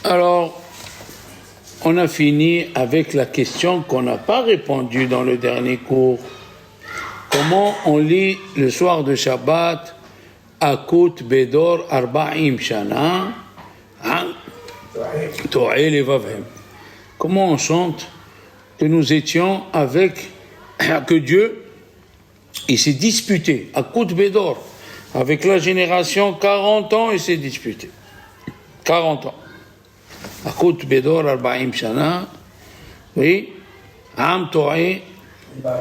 Alors, on a fini avec la question qu'on n'a pas répondue dans le dernier cours. Comment on lit le soir de Shabbat Akut Bedor Arba'im Shana To'e Levavhem. Comment on chante que nous étions avec, que Dieu, il s'est disputé, Akut Bedor, avec la génération 40 ans, il s'est disputé. 40 ans. Akut Bedor Arba'im Shana, oui, Am To'e,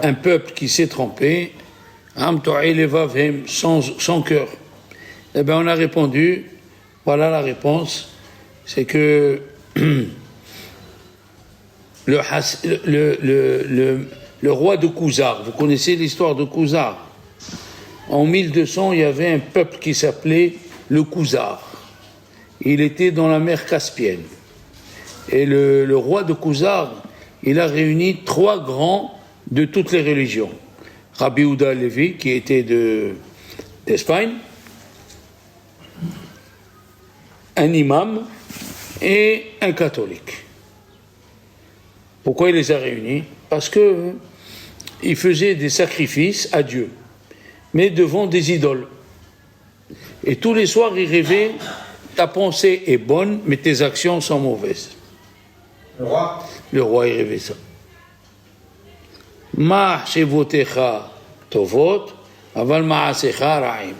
un peuple qui s'est trompé, Am To'e Levavhem, sans cœur. Eh bien, on a répondu, voilà la réponse, c'est que le roi de Khuzar, vous connaissez l'histoire de Khuzar. En 1200, il y avait un peuple qui s'appelait le Khuzar. Il était dans la mer Caspienne. Et le roi de Khuzar, il a réuni 3 grands de toutes les religions. Rabbi Yehuda Levi, qui était d'Espagne, un imam et un catholique. Pourquoi il les a réunis? Parce que ils faisaient des sacrifices à Dieu, mais devant des idoles. Et tous les soirs, ils rêvaient, ta pensée est bonne, mais tes actions sont mauvaises. Le roi? Le roi, il rêvait ça. Ma shevotecha tovot, aval ma'asecha ra'im.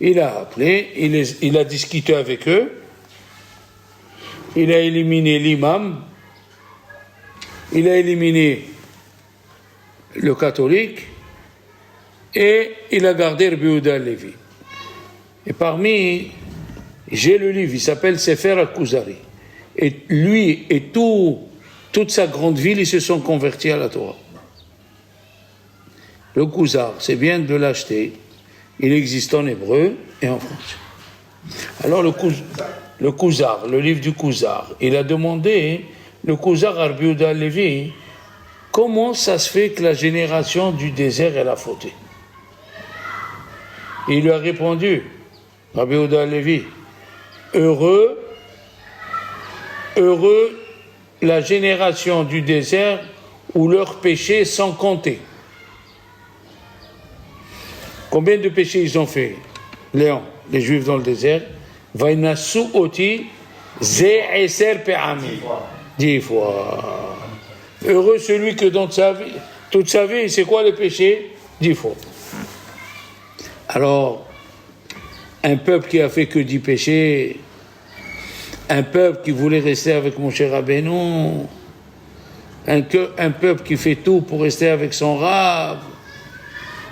Il a appelé, il a discuté avec eux, il a éliminé l'imam, il a éliminé le catholique et il a gardé Rabbi Yehuda Levi. Et parmi, j'ai le livre, il s'appelle Sefer al-Kuzari. Et lui et toute sa grande ville, ils se sont convertis à la Torah. Le Kuzar, c'est bien de l'acheter. Il existe en hébreu et en français. Alors le Kuzar, le livre du Kuzar, il a demandé, le Kuzar à Rabbi Yehuda Levi, comment ça se fait que la génération du désert, elle a fauté? Il lui a répondu, Rabbi Yehuda Levi, heureux la génération du désert où leurs péchés sont comptés. Combien de péchés ils ont fait, Léon, les Juifs dans le désert? Vainasu oti ze eser pe'amim. 10 fois. Heureux celui que dans toute sa vie, c'est quoi le péché? 10 fois. Alors, un peuple qui a fait que 10 péchés, un peuple qui voulait rester avec mon cher Rabbeinu, un peuple qui fait tout pour rester avec son Rav,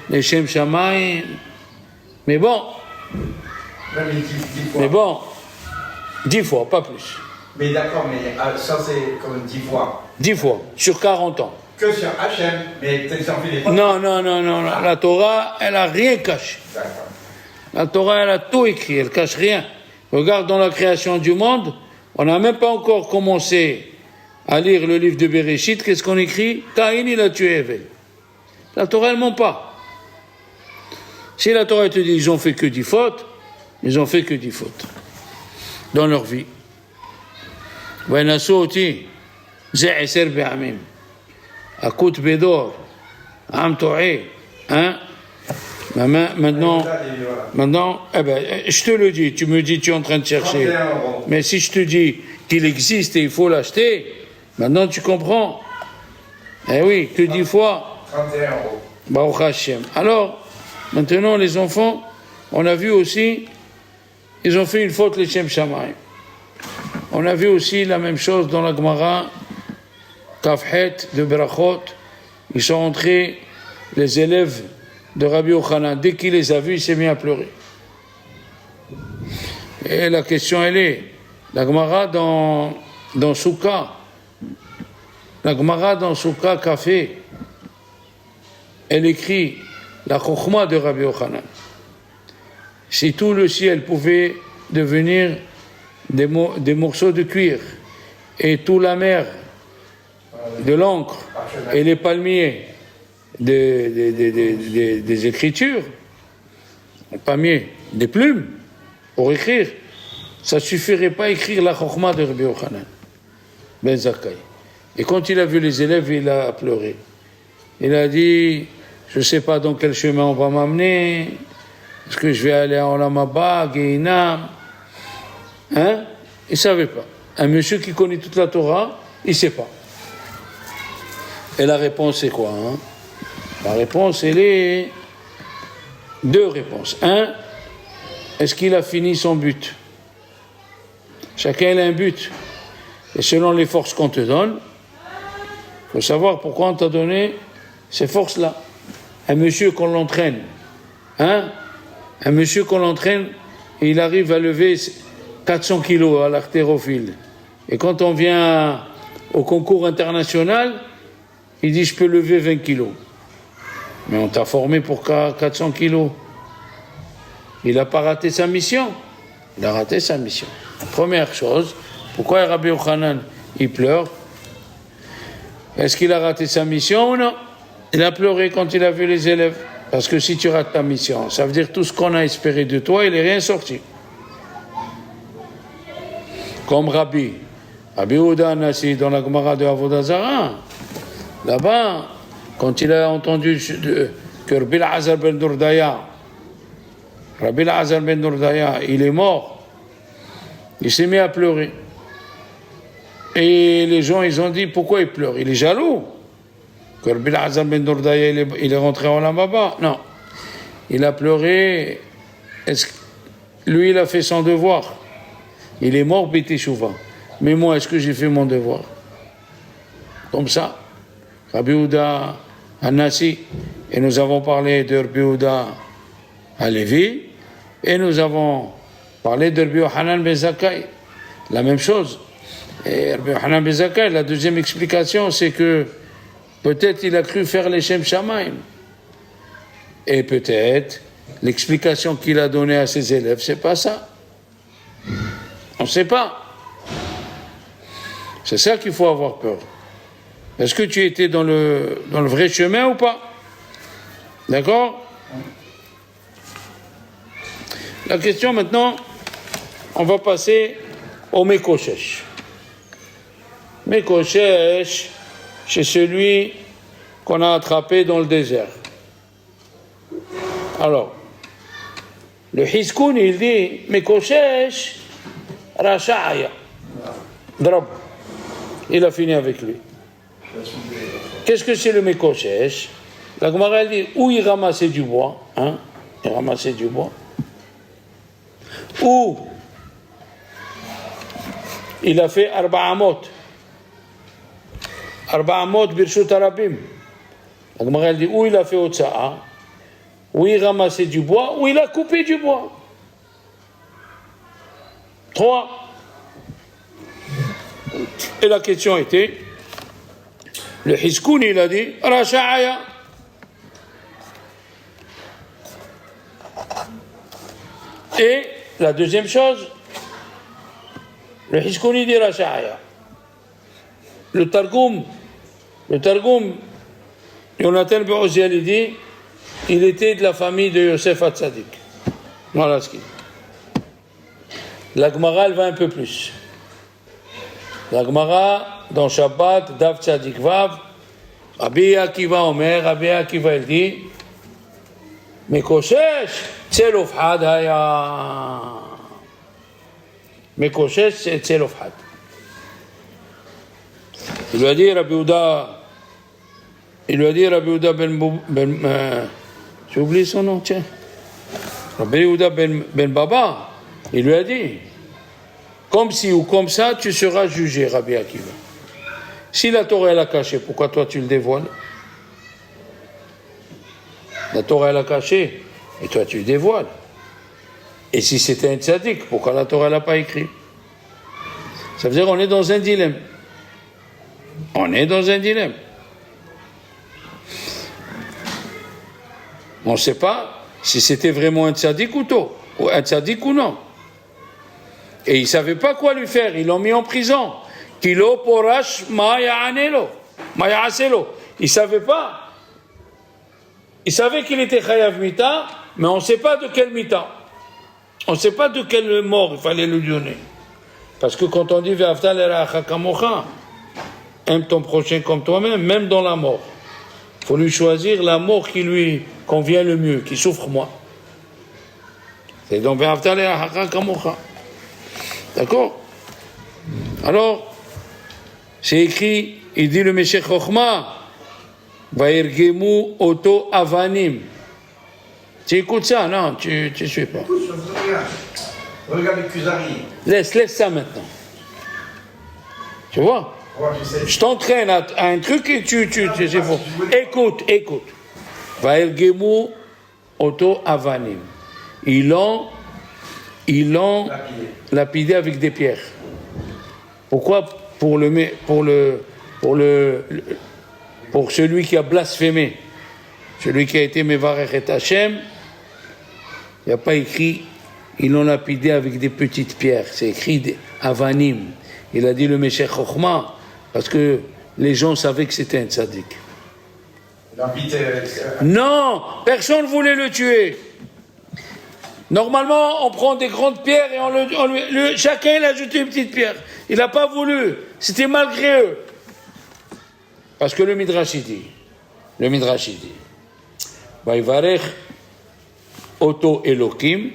les Shem Shamayim, mais bon, 10 fois, pas plus. Mais d'accord, mais ça c'est comme 10 fois. 10 fois, sur 40 ans. Que sur Hachem, mais peut-être ça en fait des fois. Non, la Torah, elle a rien caché. D'accord. La Torah, elle a tout écrit, elle cache rien. Regarde dans la création du monde, on n'a même pas encore commencé à lire le livre de Bereshit, qu'est-ce qu'on écrit? Caïn, il a tué Hevel. La Torah, elle ment pas. Si la Torah te dit ils ont fait que 10 fautes, ils ont fait que 10 fautes dans leur vie. Vainasoti, ze'eser be'amim, akut bedor, am to'e, hein? Maintenant, je te le dis, tu me dis tu es en train de chercher. Mais si je te dis qu'il existe et il faut l'acheter, maintenant tu comprends. Eh oui, que 10 fois. 31 euros. Baruch Hashem. Alors, maintenant les enfants, on a vu aussi, ils ont fait une faute les Shem Shamayim. On a vu aussi la même chose dans la Gemara, Kafhet de Berachot. Ils sont entrés, les élèves de Rabbi Yochanan, dès qu'il les a vus, il s'est mis à pleurer. Et la question, elle est, la Gemara dans Souka, Café, elle écrit la Chokhma de Rabbi Yochanan. Si tout le ciel pouvait devenir des morceaux de cuir, et toute la mer de l'encre, et les palmiers des écritures, palmiers, des plumes, pour écrire, ça ne suffirait pas à écrire la Chokhmah de Rabbi Yochanan Ben Zakkai. Et quand il a vu les élèves, il a pleuré. Il a dit, je ne sais pas dans quel chemin on va m'amener, est-ce que je vais aller à Olam Haba, Gehinam? Hein? Il ne savait pas. Un monsieur qui connaît toute la Torah, il ne sait pas. Et la réponse, c'est quoi, hein? La réponse, elle est deux réponses. Un, est-ce qu'il a fini son but? Chacun a un but. Et selon les forces qu'on te donne, il faut savoir pourquoi on t'a donné ces forces-là. Un monsieur qu'on l'entraîne, hein? Un monsieur qu'on l'entraîne, il arrive à lever 400 kilos à l'artérophile. Et quand on vient au concours international, il dit je peux lever 20 kilos. Mais on t'a formé pour 400 kilos. Il n'a pas raté sa mission. Il a raté sa mission. Première chose, pourquoi Rabbi Yochanan, il pleure? Est-ce qu'il a raté sa mission ou non? Il a pleuré quand il a vu les élèves. Parce que si tu rates ta mission, ça veut dire tout ce qu'on a espéré de toi, il n'est rien sorti. Comme Rabbi Yehuda Nassi dans la Gemara de Avodah Zarah, là-bas, quand il a entendu que Rabbi Elazar ben Dordaya, il est mort, il s'est mis à pleurer. Et les gens, ils ont dit, pourquoi il pleure? Il est jaloux que Rabbi Elazar ben Dordaya, il est rentré en Olam Haba. Non. Il a pleuré. Lui, il a fait son devoir. Il est mort, B'teshuvah. Mais moi, est-ce que j'ai fait mon devoir? Comme ça. Rabbi Yehuda Nassi, et nous avons parlé de Rabbi Yehuda Halevi, et nous avons parlé de Rabbi Yochanan ben Zakkai. La même chose. Et Rabbi Yochanan ben Zakkai, la deuxième explication, c'est que peut-être il a cru faire les Shem Shamaim. Et peut-être l'explication qu'il a donnée à ses élèves, c'est pas ça. On ne sait pas. C'est ça qu'il faut avoir peur. Est-ce que tu étais dans le vrai chemin ou pas? D'accord? La question maintenant, on va passer au Mekoshesh. Mekoshesh, c'est celui qu'on a attrapé dans le désert. Alors, le Hiskoun, il dit, Mekoshesh, Rasha'aya. Drab. Il a fini avec lui. Qu'est-ce que c'est le Mekoshesh? La Gemara elle dit où il ramassait du bois, hein? Il ramassait du bois. Ou il a fait Arba'amot Birshut Arabim. La Gemara elle dit où il a fait Otsa'a, où il ramassait du bois, où il a coupé du bois. 3. Et la question était, le Hiskoun, il a dit, Rasha'aya. Et la deuxième chose, le Hiskoun, il dit Rasha'aya. Le Targum, Yonatan ben Oziel, il dit, il était de la famille de Yosef Hatzadik. Voilà ce qu'il dit. La Gemara, elle va un peu plus. La Gemara, dans Shabbat, Dav Tzadik Vav, Rabbi Akiva Omer, Rabbi Akiva il dit, Mekoshesh, Tzelofhad haya. Mekoshesh, c'est Tzelofhad. Il lui a dit Rabbi Yehuda ben j'ai oublié son nom, tiens. Rabbi Yehuda ben Baba, il lui a dit, comme ci ou comme ça, tu seras jugé, Rabbi Akiva. Si la Torah elle a caché, pourquoi toi tu le dévoiles? La Torah elle a caché, et toi tu le dévoiles. Et si c'était un tzaddik, pourquoi la Torah elle n'a pas écrit? Ça veut dire qu'on est dans un dilemme. On est dans un dilemme. On ne sait pas si c'était vraiment un tzaddik ou un tzaddik ou non. Et ils ne savaient pas quoi lui faire, ils l'ont mis en prison. Kilo porash ma'ya'aselo. Ils ne savaient pas. Ils savaient qu'il était chayav mita, mais on ne sait pas de quel mita. On ne sait pas de quelle mort il fallait lui donner. Parce que quand on dit Ve'afta l'eracha kamocha, aime ton prochain comme toi-même, même dans la mort. Il faut lui choisir la mort qui lui convient le mieux, qui souffre moins. C'est donc Ve'afta l'eracha kamocha. D'accord? Alors, c'est écrit, il dit le Meshech Chochma, Vairgemu Oto Avanim. Tu écoutes ça? Non, tu suis pas. Regarde le Kuzari. Laisse ça maintenant. Tu vois? Ouais, je sais. Je t'entraîne à un truc et c'est faux. Écoute. Vairgemu Oto Avanim. Ils l'ont lapidé avec des pierres. Pourquoi? Pour celui qui a blasphémé, celui qui a été Mevarech et Hachem, il n'y a pas écrit, ils l'ont lapidé avec des petites pierres, c'est écrit des Avanim. Il a dit le Meshech Chochma, parce que les gens savaient que c'était un tzaddik. Non, personne ne voulait le tuer. Normalement, on prend des grandes pierres et chacun il a ajouté une petite pierre. Il n'a pas voulu, c'était malgré eux. Parce que le Midrash dit, Vaïvarech Oto Elokim,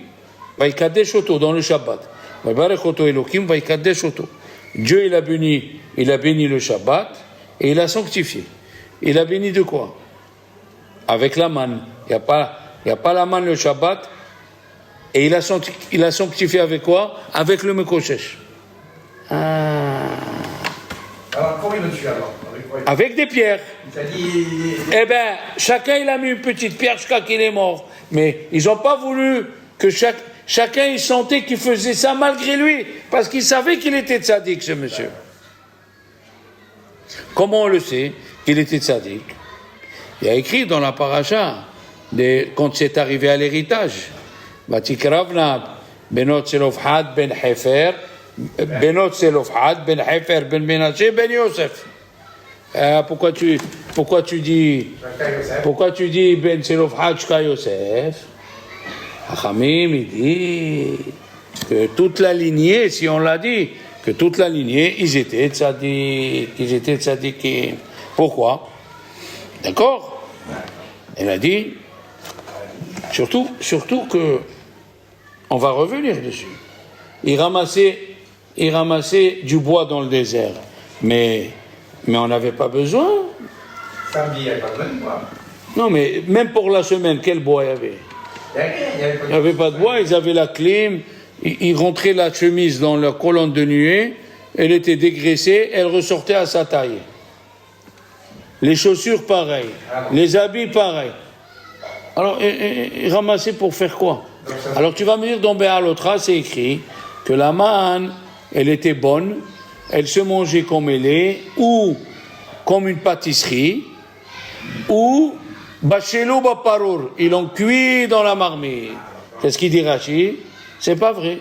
Vaïkadesh Oto dans le Shabbat. Vaïvarech Oto Elokim, Vaïkadesh Oto. Dieu il a béni le Shabbat et il a sanctifié. Il a béni de quoi? Avec la manne. Il n'y a pas la manne le Shabbat. Et il a sanctifié avec quoi? Avec le Mekoshesh. Alors, comment il le tue alors? Avec des pierres. Il t'a dit. Eh bien, chacun il a mis une petite pierre jusqu'à qu'il est mort. Mais ils n'ont pas voulu que chacun il sentait qu'il faisait ça malgré lui. Parce qu'il savait qu'il était tzaddik, ce monsieur. Comment on le sait qu'il était tzaddik? Il y a écrit dans la paracha, quand c'est arrivé à l'héritage. Vatikravna benot Selofhad ben Hefer, benot Selofhad ben Hefer ben Menashe ben Yosef. Pourquoi tu dis ben Selofhad shka Yosef? Hachamim il dit que toute la lignée, si on l'a dit, que toute la lignée, ils étaient tzadikim. Pourquoi? D'accord? Elle a dit, surtout que on va revenir dessus. Il ramassait du bois dans le désert. Mais on n'avait pas besoin. Samedi, il n'y avait pas besoin de bois. Non, mais même pour la semaine, quel bois il y avait? Il n'y avait pas de bois, ils avaient la clim. Ils rentraient la chemise dans leur colonne de nuée. Elle était dégraissée, elle ressortait à sa taille. Les chaussures, pareil. Les habits, pareil. Alors, ils ramassaient pour faire quoi? Alors, tu vas me dire, dans Béalotra, c'est écrit que la manne, elle était bonne, elle se mangeait comme elle est, ou comme une pâtisserie, ou bachelou baparour, ils l'ont cuit dans la marmite. C'est ce qu'il dit Rashi? C'est pas vrai.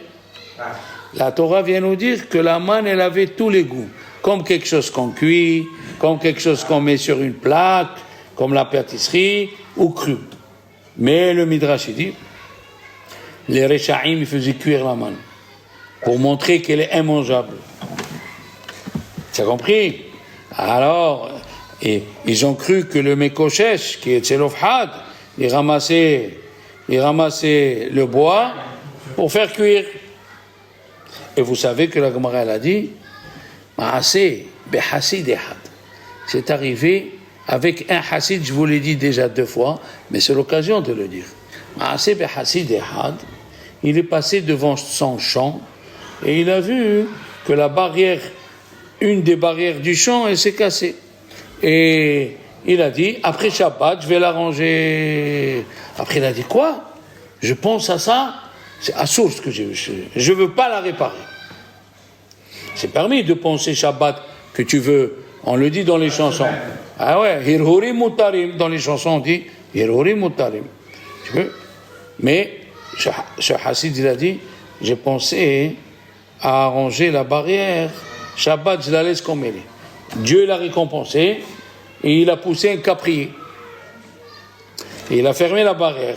La Torah vient nous dire que la manne, elle avait tous les goûts, comme quelque chose qu'on cuit, comme quelque chose qu'on met sur une plaque, comme la pâtisserie, ou cru. Mais le Midrash dit, les Rechaim faisaient cuire la manne pour montrer qu'elle est immangeable. Tu as compris? Alors, ils ont cru que le Mekoshesh, qui est Tselofhad, il ramassait le bois pour faire cuire. Et vous savez que la Gemara elle a dit, Ma'aseh behasid ehad. C'est arrivé avec un hassid, je vous l'ai dit déjà 2 fois, mais c'est l'occasion de le dire. Ma'aseh behasid ehad, il est passé devant son champ et il a vu que la barrière, une des barrières du champ, elle s'est cassée. Et il a dit, après Shabbat, je vais l'arranger. Après, il a dit, quoi? Je pense à ça, c'est à source que je ne veux pas la réparer. C'est permis de penser Shabbat que tu veux, on le dit dans les chansons. Ah ouais, Hirhuri Mutarim, dans les chansons on dit Hirhuri Mutarim. Tu veux? Mais ce Hassid, il a dit, j'ai pensé à arranger la barrière, Shabbat, je la laisse comme elle est. Dieu l'a récompensé et il a poussé un caprier. Et il a fermé la barrière.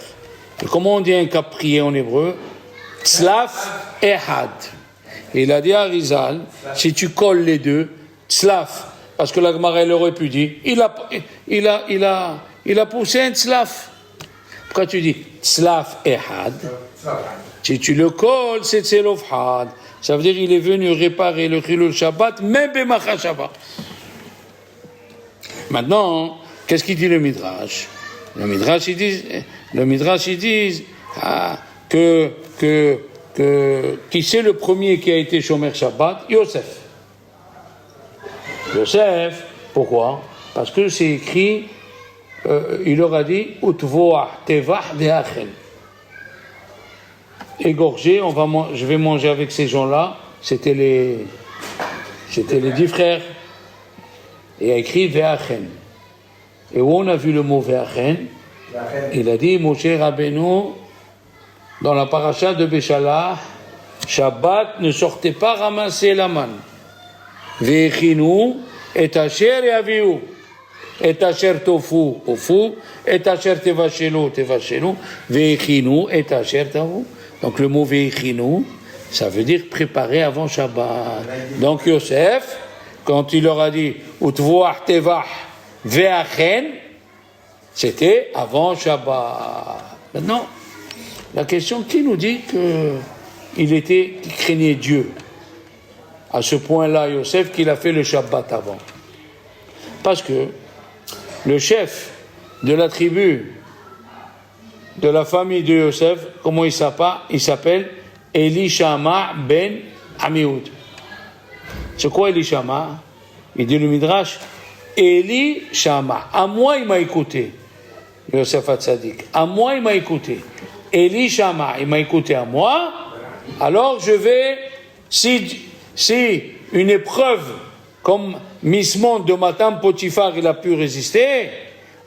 Et comment on dit un caprier en hébreu? Tzlaf Ehad. Il a dit à Rizal, si tu colles les deux, Tzlaf, parce que la Gemara elle aurait pu dire, il a poussé un Tzlaf. Pourquoi tu dis Tzlaf Ehad? Si tu le colles, c'est Tzelofhad. Ça veut dire qu'il est venu réparer le Chilul Shabbat, même Bemacha Shabbat. Maintenant, qu'est-ce qu'il dit le Midrash? Le Midrash, ils disent qui c'est le premier qui a été Shomer Shabbat? Yosef. Yosef, pourquoi? Parce que c'est écrit, il leur a dit, Utvoah Tevah Ve'achen. Égorgé, je vais manger avec ces gens-là. C'était les 10 frères. Et il a écrit Ve'achen. Et où on a vu le mot Ve'achen? Il a dit, Moshe Rabbeinu, dans la paracha de Béchalach, Shabbat ne sortait pas ramasser la manne. Ve'echinu et asher yaviu. Et asher tofu, et asher tevashelu, ve'echinu et asher tavu. Donc le mot ve'echinu, ça veut dire préparer avant Shabbat. Donc Yosef, quand il leur a dit utvoach tevach ve'achen, c'était avant Shabbat. Maintenant, la question, qui nous dit qu'il craignait Dieu? À ce point-là, Yosef, qu'il a fait le Shabbat avant. Parce que le chef de la tribu, de la famille de Yosef, comment il s'appelle Elishama ben Amioud. C'est quoi Elishama? Il dit le Midrash, Elishama. À moi, il m'a écouté. Yosef Hatzadik. À moi, il m'a écouté. Elishama, il m'a écouté à moi. Alors, je vais, si une épreuve comme Mismon de Matam Potiphar, il a pu résister,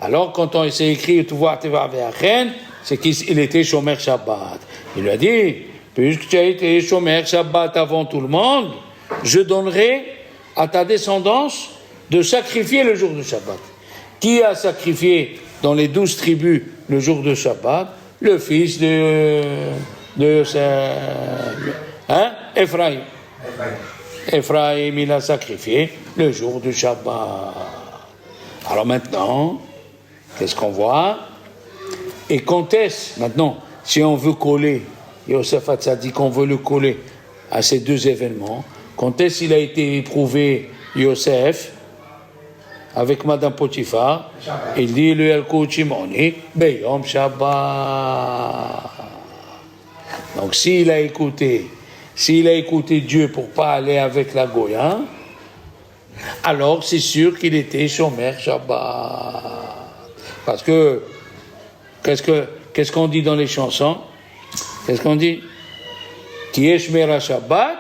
alors quand on s'est écrit Tuvah Teva Ve'achen, c'est qu'il était Shomer Shabbat. Il lui a dit, puisque tu as été Shomer Shabbat avant tout le monde, je donnerai à ta descendance de sacrifier le jour de Shabbat. Qui a sacrifié dans les 12 tribus le jour de Shabbat? Le fils de Ephraïm. Ephraïm, il a sacrifié le jour du Shabbat. Alors maintenant, qu'est-ce qu'on voit? Et quand est-ce, maintenant, si on veut coller, Yosef Hatzadik, on veut le coller à ces deux événements, quand est-ce qu'il a été éprouvé, Yosef, avec Madame Potiphar? Il dit, le Yalkut Shimoni, Beyom Shabbat. Donc s'il a écouté Dieu pour pas aller avec la Goya, alors c'est sûr qu'il était Shomer Shabbat. Parce que, qu'est-ce qu'on dit dans les chansons? Qu'est-ce qu'on dit? Qui est Shmera Shabbat?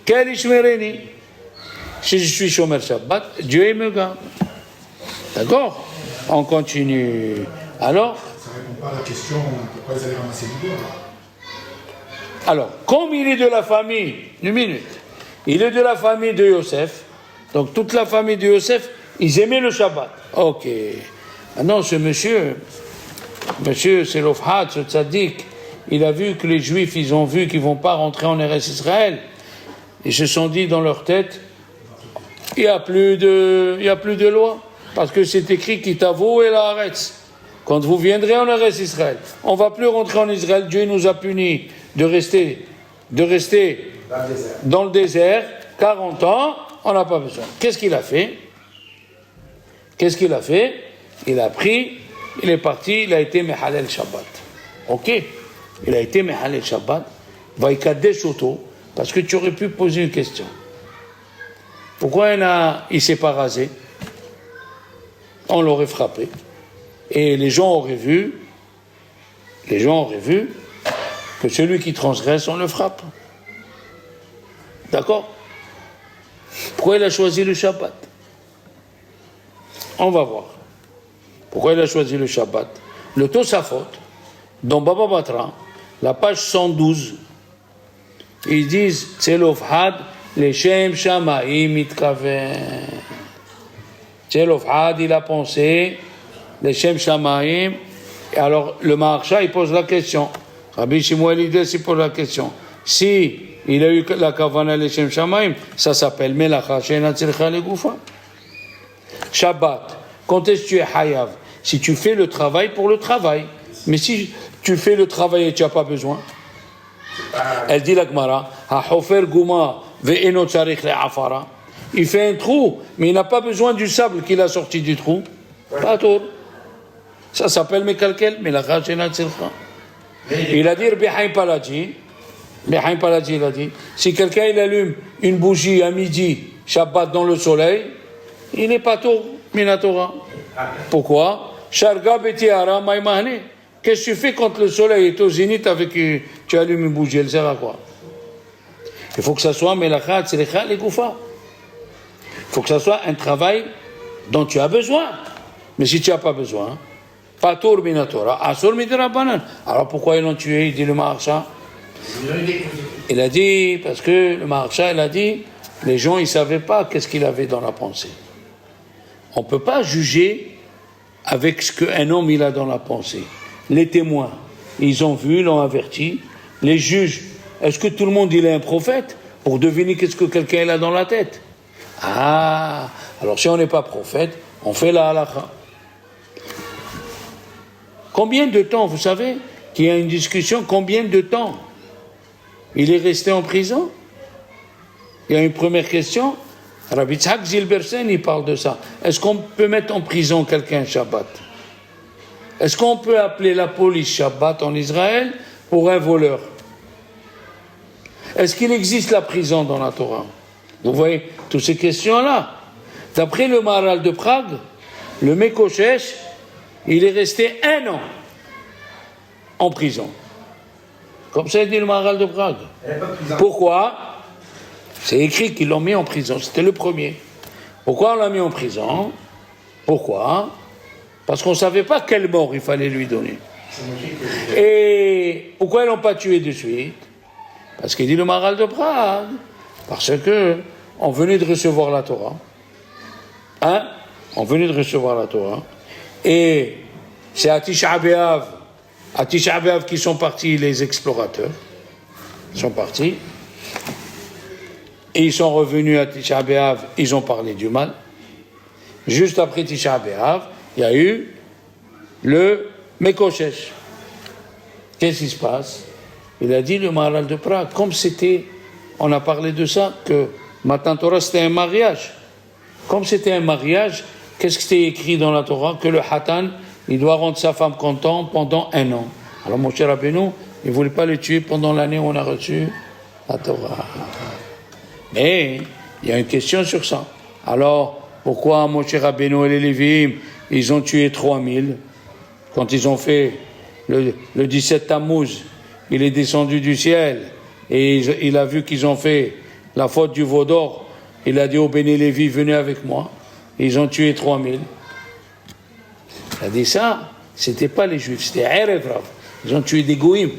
Quel Ishmereni? Si je suis Shomer Shabbat, Dieu me garde. D'accord? On continue. Alors? Ça ne répond pas à la question pourquoi ils allaient ramasser du bois. Alors, comme il est de la famille, une minute, il est de la famille de Yosef, donc toute la famille de Yosef, ils aimaient le Shabbat. Ok. Maintenant, ce monsieur Tzelofhad, ce tzaddik, il a vu que les Juifs, ils ont vu qu'ils ne vont pas rentrer en Eretz Israël. Ils se sont dit dans leur tête, il n'y a plus de loi, parce que c'est écrit Kitavo et la Haaretz. Quand vous viendrez en Eretz Israël, on ne va plus rentrer en Israël, Dieu nous a punis de rester dans le désert 40 ans, on n'a pas besoin. Qu'est-ce qu'il a fait? Il a pris, il est parti, il a été Mehalel Shabbat. Ok? Il a été Mehalel Shabbat, Vaikadesh Oto, parce que tu aurais pu poser une question. Pourquoi il s'est pas rasé? On l'aurait frappé. Et les gens auraient vu que celui qui transgresse, on le frappe. D'accord? Pourquoi il a choisi le Shabbat? On va voir. Pourquoi il a choisi le Shabbat? Le Tosafot, dans Baba Batra, la page 112, ils disent Tzelofhad, Leshem Shamaim Mitkaven. Tzelofhad, il a pensé, Leshem Shamaim. Et alors, le Maharsha, il pose la question. Rabbi Shimon l'idée, c'est pour la question. Si il a eu la kavana l'Eshem Shamaim, ça s'appelle Melacha She'ena Tzricha Legoufa. Shabbat, quand est-ce que tu es hayav? Si tu fais le travail pour le travail. Mais si tu fais le travail et tu n'as pas besoin. Elle dit la Gemara, Ha'hofer Gouma ve'eno tzarich le'afara. Il fait un trou, mais il n'a pas besoin du sable qu'il a sorti du trou. Pas tour. Ça s'appelle Mekalkel, Melacha She'ena Tzricha. Il a dit, Rabbi Haim Palaji, il a dit, si quelqu'un il allume une bougie à midi, Shabbat dans le soleil, il n'est pas tour, Minatora. Pourquoi? Sharga betiara maïmahne. Qu'est-ce que tu fais quand le soleil est au zénith avec tu allumes une bougie? Elle sert à quoi? Il faut que ça soit Melacha Tzricha Legoufa. Il faut que ça soit un travail dont tu as besoin. Mais si tu n'as pas besoin, Patour Minatora, Asur Midrabanan. Alors pourquoi ils l'ont tué? Il dit le Maharsha. Il a dit, parce que le Maharsha, il a dit, les gens, ils ne savaient pas qu'est-ce qu'il avait dans la pensée. On ne peut pas juger avec ce qu'un homme il a dans la pensée. Les témoins, ils ont vu, ils l'ont averti. Les juges, est-ce que tout le monde il est un prophète pour deviner qu'est-ce que quelqu'un il a dans la tête? Ah, alors si on n'est pas prophète, on fait la halakha. Combien de temps, vous savez, qu'il y a une discussion, combien de temps il est resté en prison? Il y a une première question. Rabbi Tzhak Zilbersen, il parle de ça. Est-ce qu'on peut mettre en prison quelqu'un Shabbat? Est-ce qu'on peut appeler la police Shabbat en Israël pour un voleur? Est-ce qu'il existe la prison dans la Torah? Vous voyez, toutes ces questions-là. D'après le Maharal de Prague, le Mekoshesh, il est resté 1 an en prison. Comme ça dit le Maharal de Prague. Pourquoi? C'est écrit qu'ils l'ont mis en prison. C'était le premier. Pourquoi on l'a mis en prison? Pourquoi? Parce qu'on ne savait pas quelle mort il fallait lui donner. Et pourquoi ils ne l'ont pas tué de suite? Parce qu'il dit le Maharal de Prague. Parce que on venait de recevoir la Torah. Hein? On venait de recevoir la Torah. Et c'est à Tisha B'Av qui sont partis les explorateurs. Ils sont partis. Et ils sont revenus à Tisha B'Av, ils ont parlé du mal. Juste après Tisha B'Av, il y a eu le Mekoshesh. Qu'est-ce qui se passe? Il a dit le Maharal de Prague, comme c'était, on a parlé de ça, que Matan Torah c'était un mariage. Comme c'était un mariage, qu'est-ce qui était écrit dans la Torah? Que le Hatan, il doit rendre sa femme contente pendant 1 an. Alors mon cher Rabbeinu, il ne voulait pas le tuer pendant l'année où on a reçu la Torah. Mais il y a une question sur ça. Alors, pourquoi Moshe Rabbeinu et les Lévi'im, ils ont tué 3000 quand ils ont fait le 17 Tammuz, il est descendu du ciel et il a vu qu'ils ont fait la faute du veau d'or. Il a dit aux Béné Lévi, venez avec moi. Ils ont tué 3000. Il a dit ça, c'était pas les Juifs, c'était Erev Rav. Ils ont tué des Goïms.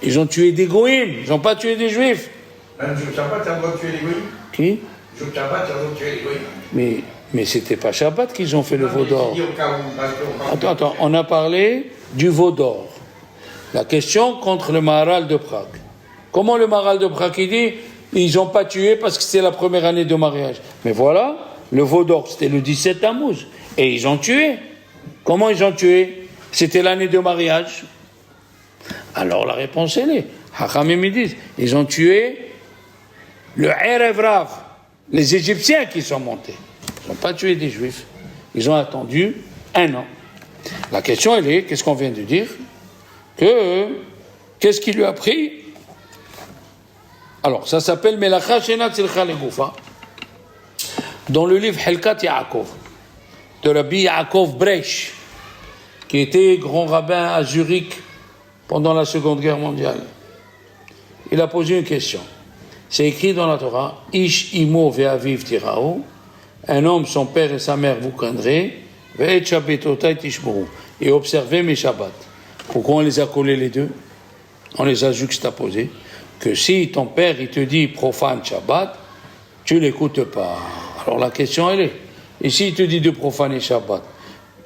Ils ont tué des Goïms, ils n'ont pas tué des Juifs. Même Jour Shabbat, tu as le droit de tuer les Goïms? Qui? Jour Shabbat, tu as le droit de tuer les Goïms. Mais c'était pas Shabbat qu'ils ont fait le veau d'or. Attends, on a parlé du veau d'or. La question contre le Maharal de Prague. Comment le Maharal de Prague il dit? Ils n'ont pas tué parce que c'était la première année de mariage. Mais voilà, le veau d'or, c'était le 17 Tammuz. Et ils ont tué. Comment ils ont tué? C'était l'année de mariage. Alors la réponse elle est, Hachamim ils disent, ils ont tué le Erev Rav, les Égyptiens qui sont montés. Ils n'ont pas tué des Juifs. Ils ont attendu 1 an. La question elle est, qu'est-ce qu'on vient de dire? Qu'est-ce qui lui a pris? Alors, ça s'appelle Melacha She'ena Tzricha Legoufa. Dans le livre Helkat Yaakov, de Rabbi Yaakov Bresh, qui était grand rabbin à Zurich pendant la Seconde Guerre mondiale. Il a posé une question. C'est écrit dans la Torah, Ish imo ve'aviv tirao, un homme, son père et sa mère vous craindrez, ve'et shabbatotai tishmuru, et observez mes shabbats. Pourquoi on les a collés les deux? On les a juxtaposés. Que si ton père il te dit profane Shabbat, tu l'écoutes pas. Alors la question elle est, et s'il te dit de profaner Shabbat,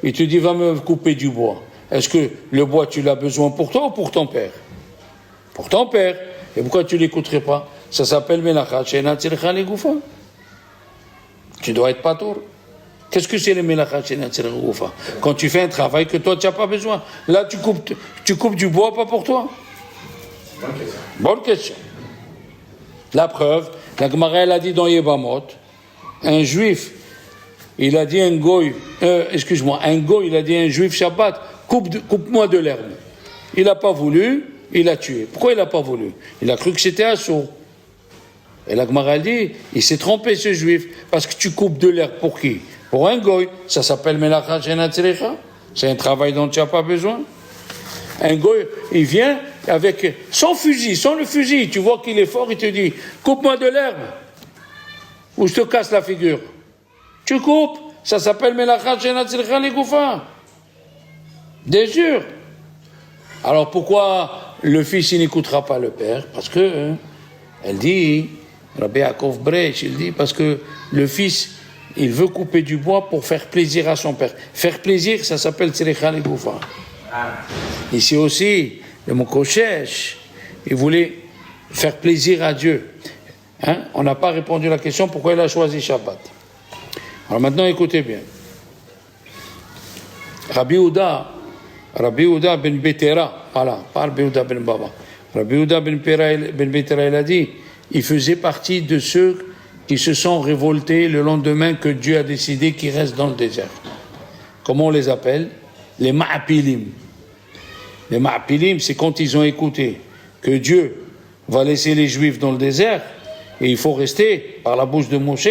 il te dit va me couper du bois, est-ce que le bois, tu l'as besoin pour toi ou pour ton père? Pour ton père. Et pourquoi tu ne l'écouterais pas? Ça s'appelle Melachat She'ena Tzricha Legoufa. Tu dois être patour. Qu'est-ce que c'est le Melachat She'ena Tzricha Legoufa? Quand tu fais un travail que toi, tu n'as pas besoin. Là, tu coupes du bois, pas pour toi. Bonne question. Bonne question. La preuve, la Gemara, elle a dit dans Yebamot, un juif, il a dit un goy, il a dit un juif Shabbat, coupe-moi de l'herbe. Il n'a pas voulu, il a tué. Pourquoi il n'a pas voulu? Il a cru que c'était assourd. Et la Gemara, elle dit, il s'est trompé ce juif, parce que tu coupes de l'herbe pour qui? Pour un goy, ça s'appelle Melachat She'ena Tzricha. C'est un travail dont tu n'as pas besoin. Un goy, il vient avec sans le fusil, tu vois qu'il est fort, il te dit, coupe-moi de l'herbe, ou je te casse la figure. Tu coupes, ça s'appelle Melachat She'ena Tzricha Legoufa. Bien sûr. Alors pourquoi le fils il n'écoutera pas le père? Parce que, elle dit, Rabbi Yaakov Bresh, il dit, parce que le fils, il veut couper du bois pour faire plaisir à son père. Faire plaisir, ça s'appelle Tzricha Legoufa. Ici aussi, le Mokoshesh, il voulait faire plaisir à Dieu. On n'a pas répondu à la question pourquoi il a choisi Shabbat. Alors maintenant, écoutez bien. Rabbi Yehuda ben Betera, voilà, pas Rabbi Yehuda ben Baba. Rabbi Yehuda ben Betera, il a dit, il faisait partie de ceux qui se sont révoltés le lendemain que Dieu a décidé qu'ils restent dans le désert. Comment on les appelle? Les Ma'apilim. Les Ma'apilim, c'est quand ils ont écouté que Dieu va laisser les Juifs dans le désert et il faut rester par la bouche de Moshe.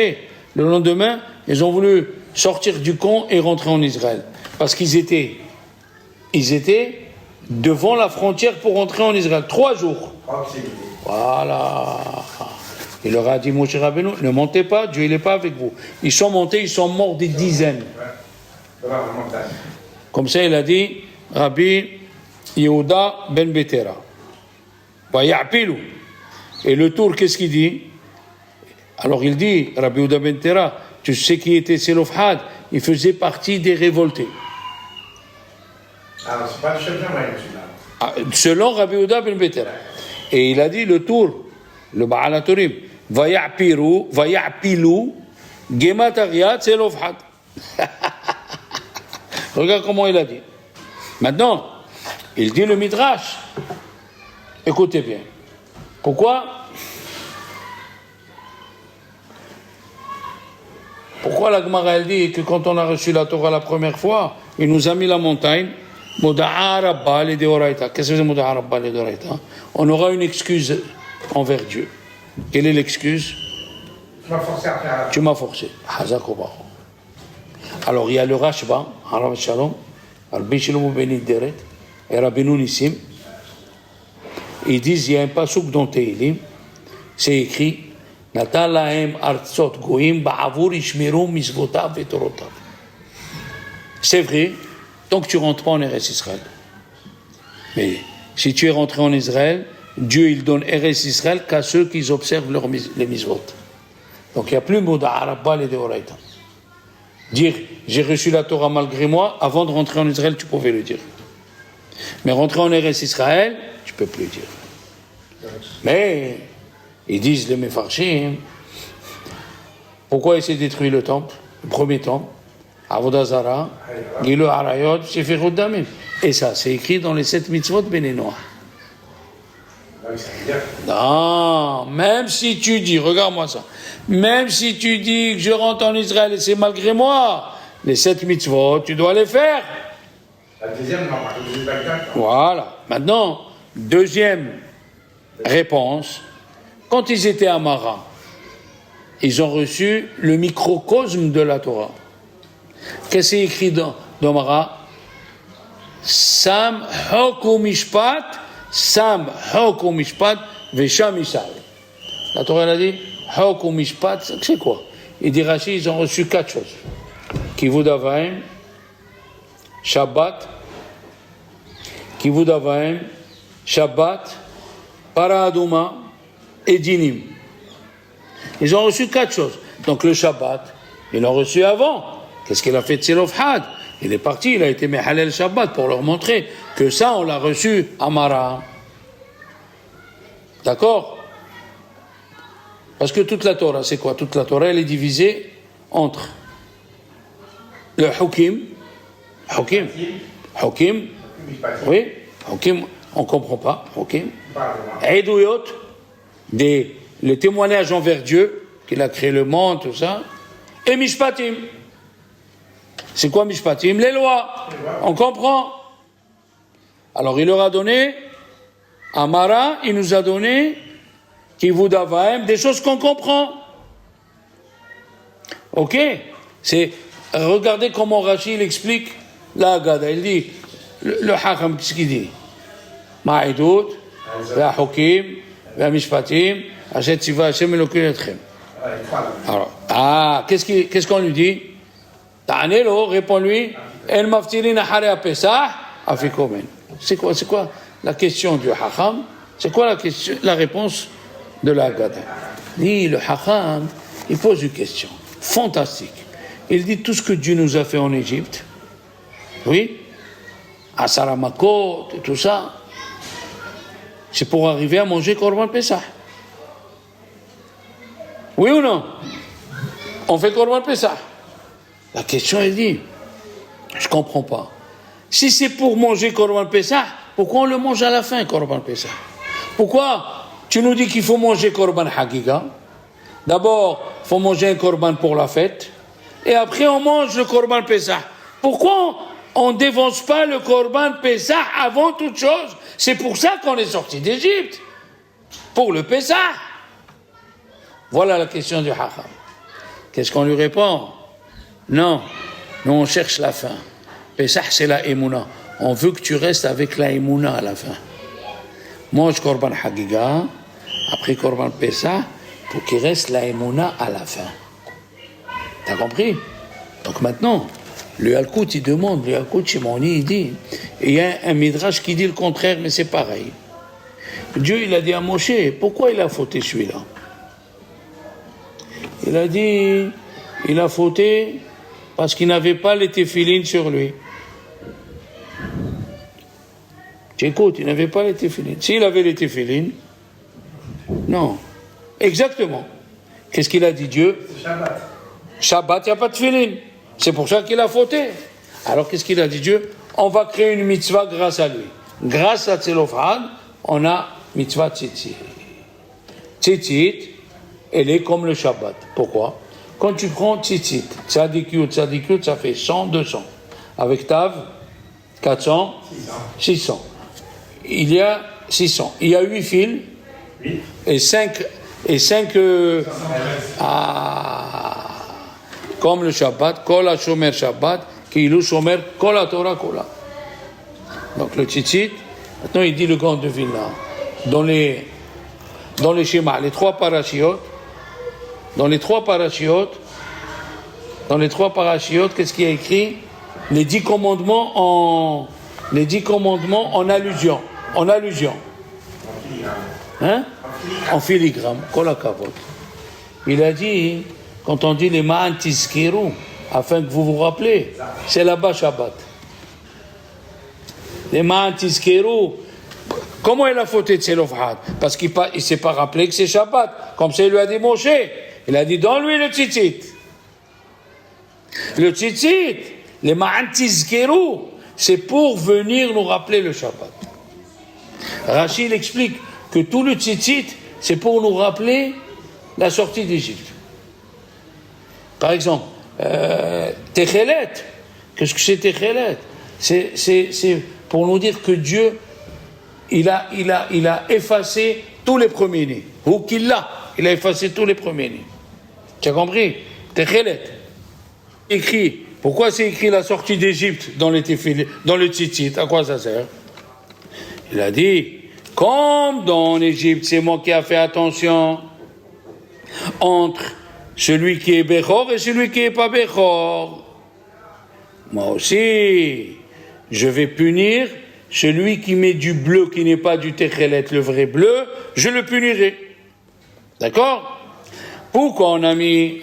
Le lendemain, ils ont voulu sortir du camp et rentrer en Israël. Parce qu'ils étaient devant la frontière pour rentrer en Israël. 3 jours. Voilà. Il leur a dit, Moshe Rabbeinu, ne montez pas, Dieu il n'est pas avec vous. Ils sont montés, ils sont morts des dizaines. Comme ça, il a dit, Rabbi Yehuda ben Betera. Et le tour, qu'est-ce qu'il dit? Alors il dit, Rabbi Yehuda ben Betera, tu sais qui était Selofhad? Il faisait partie des révoltés. Alors, c'est pas le chef celui-là. Selon Rabbi Yehuda ben Betera. Et il a dit le tour, le Baal HaTurim, Vaya'pilu, Gemat Ariat Selofhad. Regarde comment il a dit. Maintenant, il dit le Midrash. Écoutez bien. Pourquoi la Gemara elle dit que quand on a reçu la Torah la première fois, il nous a mis la montagne, Moda'a Rabba le Deoraita. Qu'est-ce que c'est Moda'a Rabba le Deoraita? On aura une excuse envers Dieu. Quelle est l'excuse? Tu m'as forcé à faire. Tu m'as forcé. Hazakoba. Alors il y a le Rashba, Harav Shalom, Rabbi Shlomo ben Deret et Rabbeinu Nissim. Ils disent, il y a un pasuk dans Tehilim, c'est écrit, Natal lahem artzot goyim ba'avur ishmeru misvotav et torotav. C'est vrai, tant que tu rentres pas en Eretz Israël. Mais si tu es rentré en Israël, Dieu il donne Eretz Israël qu'à ceux qui observent les misvot. Donc il n'y a plus mot d'Arabba les Deoraita. Dire j'ai reçu la Torah malgré moi, avant de rentrer en Israël, tu pouvais le dire. Mais rentrer en Eretz Israël, tu ne peux plus le dire. Mais ils disent les Mefarshim, pourquoi il s'est détruit le temple, le premier temple, Avodah Zara, Gilo Arayot, Shefirut Damim. Et ça, c'est écrit dans les 7 mitzvot bénénois. Non, même si tu dis, regarde-moi ça, même si tu dis que je rentre en Israël et c'est malgré moi, les 7 mitzvot, tu dois les faire. La deuxième, non, parce que vous n'avez pas le temps. Voilà. Maintenant, deuxième réponse, quand ils étaient à Mara, ils ont reçu le microcosme de la Torah. Qu'est-ce qui est écrit dans Mara? Sam Hokum Mishpat, Sam Hokum Mishpat, Vesham Isal. La Torah elle a dit Hokum Mishpat, c'est quoi? Il dit Rashi, ils ont reçu 4 choses. Kivud Avaim, Shabbat, Kivud Avaim, Shabbat, Paraduma et Dinim. Ils ont reçu 4 choses. Donc le Shabbat, ils l'ont reçu avant. Qu'est-ce qu'il a fait de Tzelofhad? Il est parti, il a été Mehalel Shabbat pour leur montrer que ça, on l'a reçu à Mara. D'accord? Parce que toute la Torah, c'est quoi? Toute la Torah, elle est divisée entre le Hukim, oui, Hukim, on ne comprend pas, Hukim, Edouyot, les témoignages envers Dieu, qu'il a créé le monde, tout ça, et Mishpatim. C'est quoi Mishpatim? Les lois, on comprend. Alors il leur a donné, à Mara, il nous a donné Kivud Avaim, des choses qu'on comprend. Ok? Regardez comment Rashi explique la Haggadah. Il dit, le Hacham, qu'est-ce qu'il dit? Ma'idut, la Hukim, la Mishpatim, Hachet Tziva Hashem Elokim Etchem. Alors, qu'est-ce qu'on lui dit? Ta'anelo, réponds-lui, El Maftirin Ahare Pesach, Afikomen. C'est quoi la question du Hacham? C'est quoi la réponse de la Haggadah? Dit le Hacham, il pose une question fantastique. Il dit tout ce que Dieu nous a fait en Égypte, oui, à Saramakot et tout ça, c'est pour arriver à manger Korban Pesach. Oui ou non? On fait Korban Pesach. La question, elle dit, je ne comprends pas. Si c'est pour manger Korban Pesach, pourquoi on le mange à la fin, Korban Pesach? Pourquoi tu nous dis qu'il faut manger Korban Hagiga? D'abord, il faut manger un Korban pour la fête, et après on mange le Korban Pesach. Pourquoi on ne dévance pas le Korban Pesach avant toute chose? C'est pour ça qu'on est sorti d'Égypte, pour le Pesach. Voilà la question du Hacham. Qu'est-ce qu'on lui répond? Non, nous on cherche la fin. Pesach c'est la Emouna. On veut que tu restes avec la Emouna à la fin. Mange Korban Hagiga, après Korban Pesach, pour qu'il reste la Emouna à la fin. T'as compris? Donc maintenant, le Yalkout, il demande, le Yalkout Shimoni, il dit, et il y a un Midrash qui dit le contraire, mais c'est pareil. Dieu, il a dit à Moshe, pourquoi il a fauté celui-là? Il a dit, il a fauté parce qu'il n'avait pas les téphilines sur lui. Tu écoutes, il n'avait pas les téphilines. S'il avait les téphilines, non. Exactement. Qu'est-ce qu'il a dit Dieu? Shabbat. Shabbat, il n'y a pas de téphilines. C'est pour ça qu'il a fauté. Alors qu'est-ce qu'il a dit Dieu? On va créer une mitzvah grâce à lui. Grâce à Tzelofhad, on a mitzvah tzitzit. Tzitzit, elle est comme le Shabbat. Pourquoi? Quand tu prends tzitzit, tzadik, ça fait 100, 200. Avec Tav, 400, 600. Il y a 600. Il y a 8 fils et 5 comme le Shabbat, Kol HaShomer Shabbat, Ki'ilu Shomer Kol HaTorah Kola. Donc le tzitzit, maintenant il dit le grand de Vilna. Dans les schémas, les trois parachiotes, dans les trois parachiotes, qu'est-ce qu'il y a écrit? Les 10 commandements en allusion. Hein? En filigrane. Kol HaKavod. Il a dit, quand on dit les ma'an tizkiru, afin que vous vous rappelez, c'est là-bas Shabbat. Les ma'an tizkiru, comment il a fauté de Tzelofhad? Parce qu'il ne s'est pas rappelé que c'est Shabbat. Comme ça, il lui a dit Moshe. Il a dit, donne-lui le tzitzit. Le tzitzit, les ma'an tizkiru, c'est pour venir nous rappeler le Shabbat. Rachid explique que tout le tzitzit, c'est pour nous rappeler la sortie d'Égypte. Par exemple, Techelet, qu'est-ce que c'est Techelet? C'est pour nous dire que Dieu, il a effacé tous les premiers-nés. Ou qu'il il a effacé tous les premiers-nés. Tu as compris? Techelet. Écrit. Pourquoi c'est écrit la sortie d'Égypte dans le tzitzit? À quoi ça sert? Il a dit, comme dans l'Égypte, c'est moi qui a fait attention entre celui qui est Bechor et celui qui n'est pas Bechor. Moi aussi, je vais punir celui qui met du bleu qui n'est pas du Techelet, le vrai bleu, je le punirai. D'accord? Pourquoi on a mis,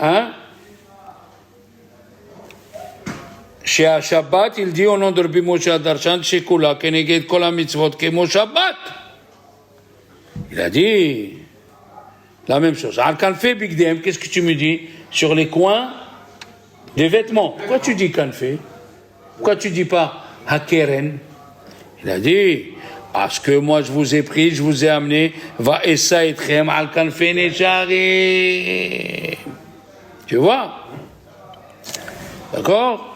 chez Shabbat, il dit au nom de Rabbi Moshe Darshan, chez Kula, Keneged Kol mitzvot, Kemo Shabbat. Il a dit la même chose. Al-Kanfé Bigdem, qu'est-ce que tu me dis sur les coins des vêtements? Pourquoi tu dis Kanfé? Pourquoi tu dis pas Hakeren? Il a dit, parce que moi je vous ai pris, je vous ai amené, va essa etchem al kanfé necharim. Tu vois? D'accord?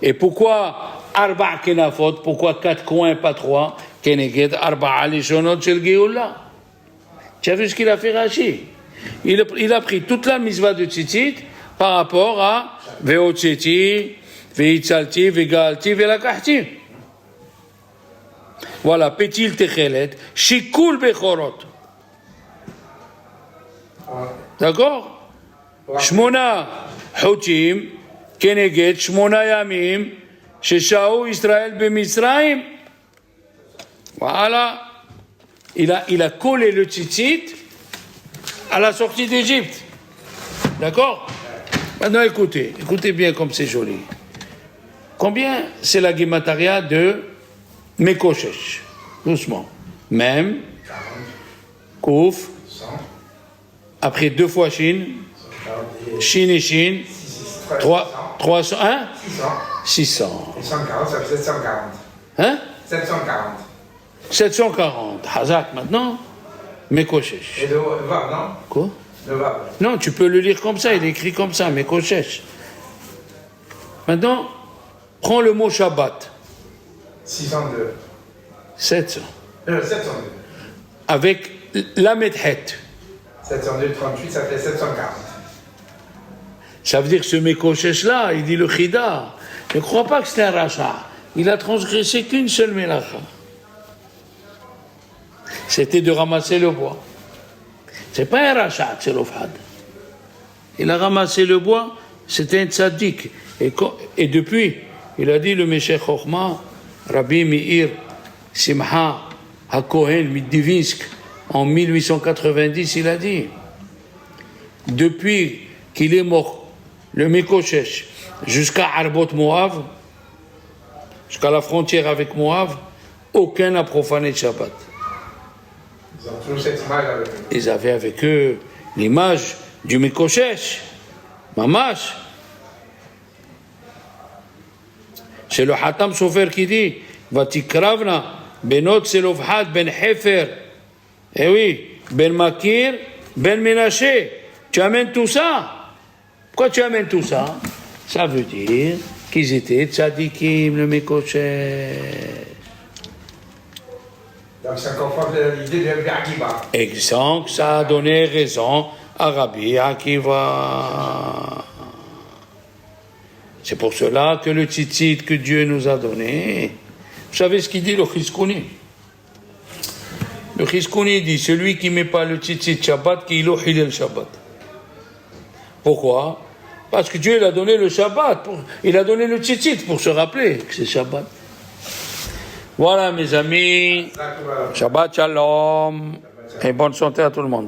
Et pourquoi arba kenafot? Pourquoi 4 coins, pas 3? Keneged arba alishonot shel geoula. Tu as vu ce qu'il a fait Rashi? Il a pris toute la mitzvah de tzitzit par rapport à veotzeti, veitzalti, vegalti, velakahti. Voilà, Pétil Techelet, Shikul Bechorot. D'accord? Shmona Hotim, Keneged, Shmona Yamim, Sheshao Israël Bemitzraim. Voilà. Il a collé le tzitzit à la sortie d'Égypte. D'accord? Maintenant écoutez bien comme c'est joli. Combien c'est la Gemataria de Mekoshesh, doucement. Même, Kouf, après 2 fois Shin, Shin et Shin, 300, hein? 600. 140, ça fait 740. Hein? 740. 740. Hazak maintenant, Mekoshesh. Et le Vav, non? Quoi? Le Vav. Non, tu peux le lire comme ça, il est écrit comme ça, Mekoshesh. Maintenant, prends le mot Shabbat. 602. 700. 702. Avec la Medhet. 702, 38, ça fait 740. Ça veut dire que ce Mekoshesh-là, il dit le Chida. Ne crois pas que c'est un rachat. Il a transgressé qu'une seule mélacha. C'était de ramasser le bois. C'est pas un rachat, c'est l'ofhad. Il a ramassé le bois, c'était un tzaddik. Et depuis, il a dit le Meshech Chochma, Rabbi Meir Simcha HaKohen Midivinsk, en 1890, il a dit, depuis qu'il est mort, le Mekoshesh, jusqu'à Arbot Moav, jusqu'à la frontière avec Moav, aucun n'a profané de Shabbat. Ils ont toujours cette image avec eux. Ils avaient avec eux l'image du Mekoshesh, Mamash. C'est le Hatam Sofer qui dit, Vatikravna, Benot Selofhad, Ben Hefer, eh oui, Ben Makir, Ben Menaché. Tu amènes tout ça? Pourquoi tu amènes tout ça? Ça veut dire qu'ils étaient tzadikim, le Mekoshesh. Donc ça conforte l'idée de Rabbi Akiva. Exemple, ça a donné raison à Rabbi Akiva. C'est pour cela que le tzitzit que Dieu nous a donné, vous savez ce qu'il dit le Chizkouni? Le Chizkouni dit, celui qui ne met pas le tzitzit Shabbat, qu'il a hilel Shabbat. Pourquoi? Parce que Dieu il a donné le Shabbat, il a donné le tzitzit pour se rappeler que c'est Shabbat. Voilà mes amis, Shabbat Shalom, et bonne santé à tout le monde.